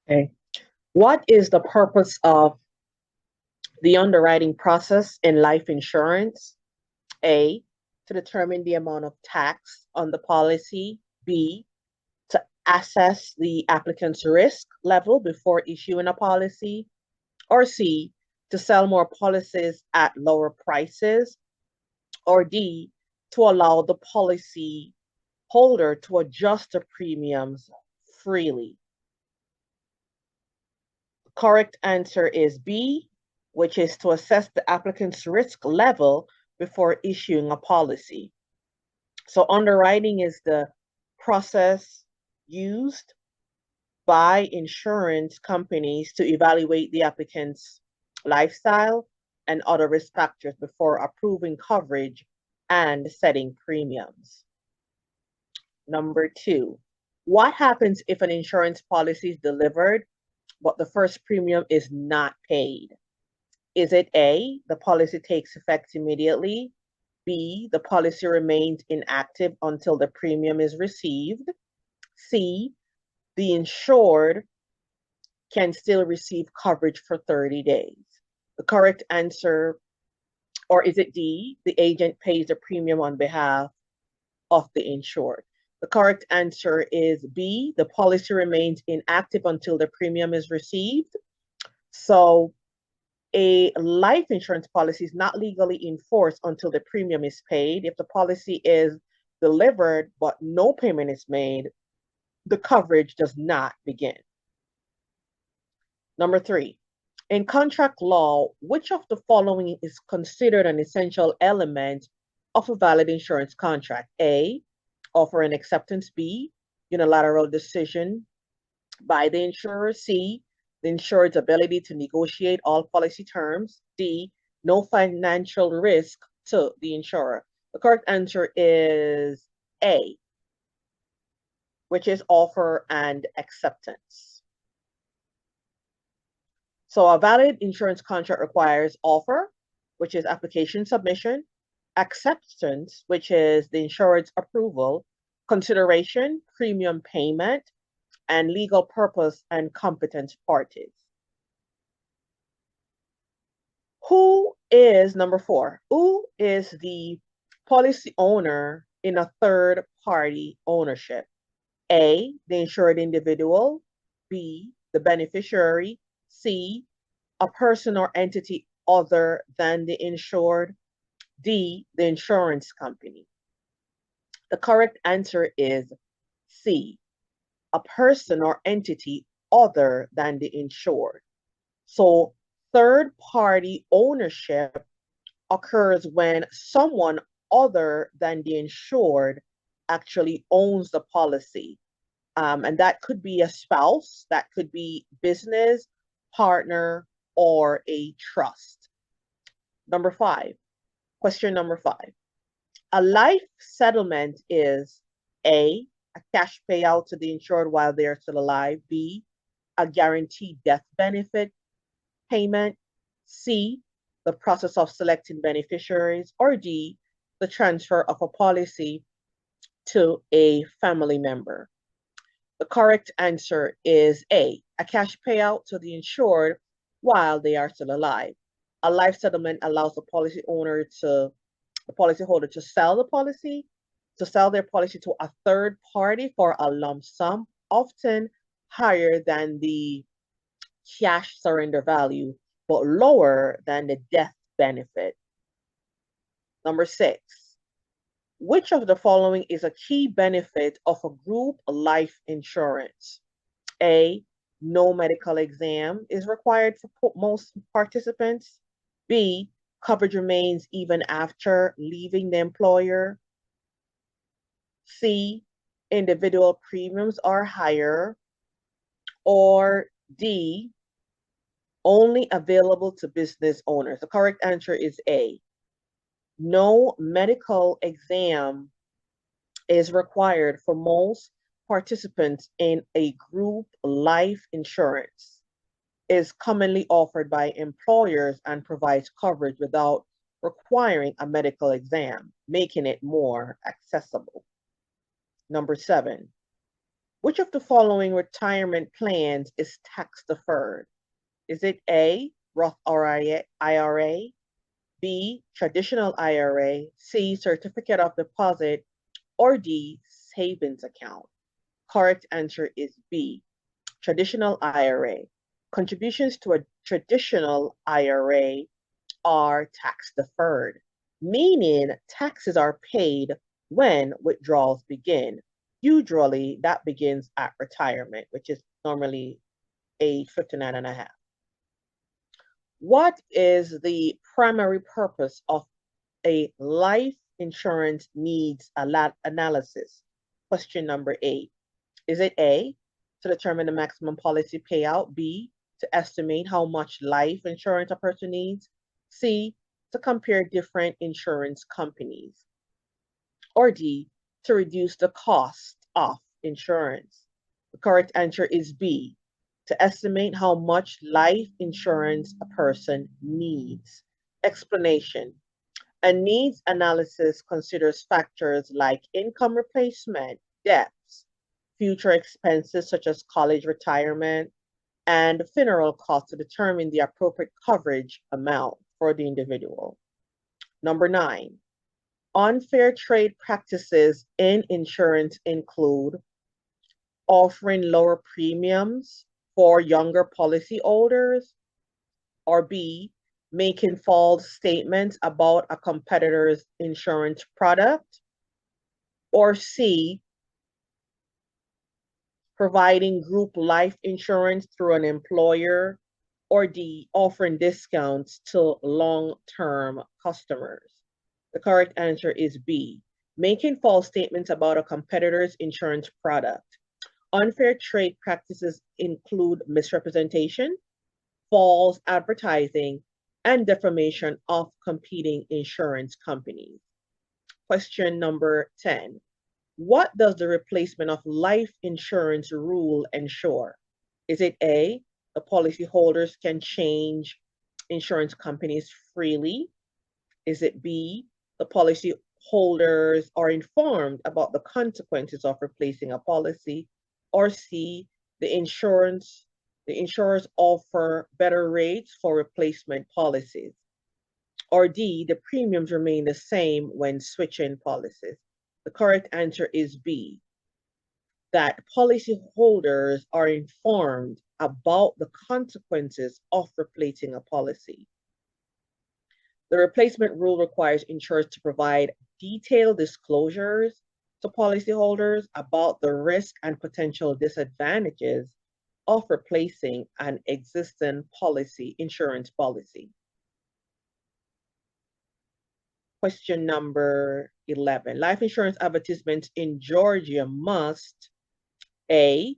Okay. What is the purpose of the underwriting process in life insurance? A, to determine the amount of tax on the policy. B, to assess the applicant's risk level before issuing a policy. Or C, to sell more policies at lower prices. Or D, to allow the policy holder to adjust the premiums freely. The correct answer is B, which is to assess the applicant's risk level before issuing a policy. So underwriting is the process used by insurance companies to evaluate the applicant's lifestyle and other risk factors before approving coverage and setting premiums. Number 2, what happens if an insurance policy is delivered, but the first premium is not paid? Is it A, the policy takes effect immediately? B, the policy remains inactive until the premium is received? C, the insured can still receive coverage for 30 days? The correct answer, or is it D, the agent pays the premium on behalf of the insured? The correct answer is B, the policy remains inactive until the premium is received. So a life insurance policy is not legally enforced until the premium is paid. If the policy is delivered but no payment is made, the coverage does not begin. Number 3, in contract law, which of the following is considered an essential element of a valid insurance contract? A, offer and acceptance. B, unilateral decision by the insurer. C, the insured's ability to negotiate all policy terms. D, no financial risk to the insurer. The correct answer is A, which is offer and acceptance. So a valid insurance contract requires offer, which is application submission, acceptance, which is the insured's approval, consideration, premium payment, and legal purpose and competent parties. Number 4, who is the policy owner in a third party ownership? A, the insured individual. B, the beneficiary. C, a person or entity other than the insured. D, the insurance company. The correct answer is C, a person or entity other than the insured. So third party ownership occurs when someone other than the insured actually owns the policy. And that could be a spouse, that could be business, partner, or a trust. Question number 5. A life settlement is A, a cash payout to the insured while they are still alive. B, a guaranteed death benefit payment. C, the process of selecting beneficiaries. Or D, the transfer of a policy to a family member. The correct answer is A, a cash payout to the insured while they are still alive. A life settlement allows the policyholder to sell their policy to a third party for a lump sum, often higher than the cash surrender value, but lower than the death benefit. Number 6, which of the following is a key benefit of a group life insurance? A, no medical exam is required for most participants. B, coverage remains even after leaving the employer. C, individual premiums are higher. Or D, only available to business owners. The correct answer is A. No medical exam is required for most participants in a group life insurance. Is commonly offered by employers and provides coverage without requiring a medical exam, making it more accessible. Number 7, Which of the following retirement plans is tax deferred? Is it A, Roth IRA, B, traditional IRA, C, certificate of deposit, or D, savings account? Correct answer is B, traditional IRA. Contributions to a traditional IRA are tax deferred, meaning taxes are paid when withdrawals begin. Usually that begins at retirement, which is normally age 59 and a half. What is the primary purpose of a life insurance needs analysis? Question number 8. Is it A, to determine the maximum policy payout, B, to estimate how much life insurance a person needs, C, to compare different insurance companies, or D, to reduce the cost of insurance? The correct answer is B, to estimate how much life insurance a person needs. Explanation. A needs analysis considers factors like income replacement, debts, future expenses such as college retirement, and funeral costs to determine the appropriate coverage amount for the individual. Number 9, unfair trade practices in insurance include offering lower premiums for younger policyholders, or B, making false statements about a competitor's insurance product, or C, providing group life insurance through an employer, or D, offering discounts to long-term customers. The correct answer is B, making false statements about a competitor's insurance product. Unfair trade practices include misrepresentation, false advertising, and defamation of competing insurance companies. Question number 10. What does the replacement of life insurance rule ensure? Is it A, the policyholders can change insurance companies freely? Is it B, the policyholders are informed about the consequences of replacing a policy? Or C, the insurers offer better rates for replacement policies? Or D, the premiums remain the same when switching policies? The correct answer is B, that policyholders are informed about the consequences of replacing a policy. The replacement rule requires insurers to provide detailed disclosures to policyholders about the risk and potential disadvantages of replacing an existing insurance policy. Question number 11. Life insurance advertisements in Georgia must A,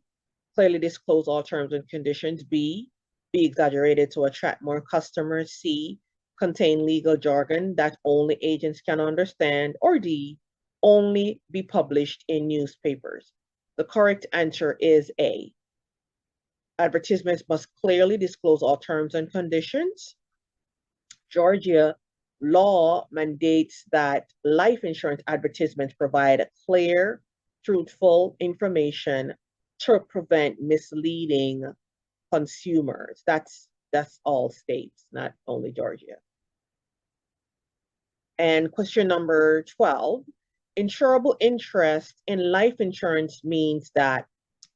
clearly disclose all terms and conditions, B, be exaggerated to attract more customers, C, contain legal jargon that only agents can understand, or D, only be published in newspapers. The correct answer is A. Advertisements must clearly disclose all terms and conditions. Georgia law mandates that life insurance advertisements provide clear, truthful information to prevent misleading consumers. That's all states, not only Georgia. And question number 12, insurable interest in life insurance means that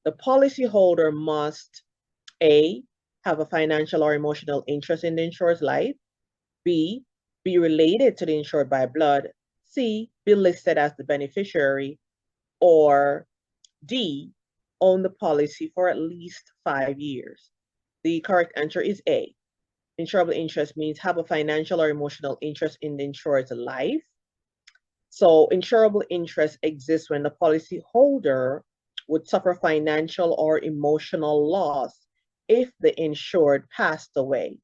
the policyholder must A, have a financial or emotional interest in the insurer's life, B, be related to the insured by blood, C, be listed as the beneficiary, or D, own the policy for at least 5 years. The correct answer is A. Insurable interest means have a financial or emotional interest in the insured's life. So insurable interest exists when the policyholder would suffer financial or emotional loss if the insured passed away.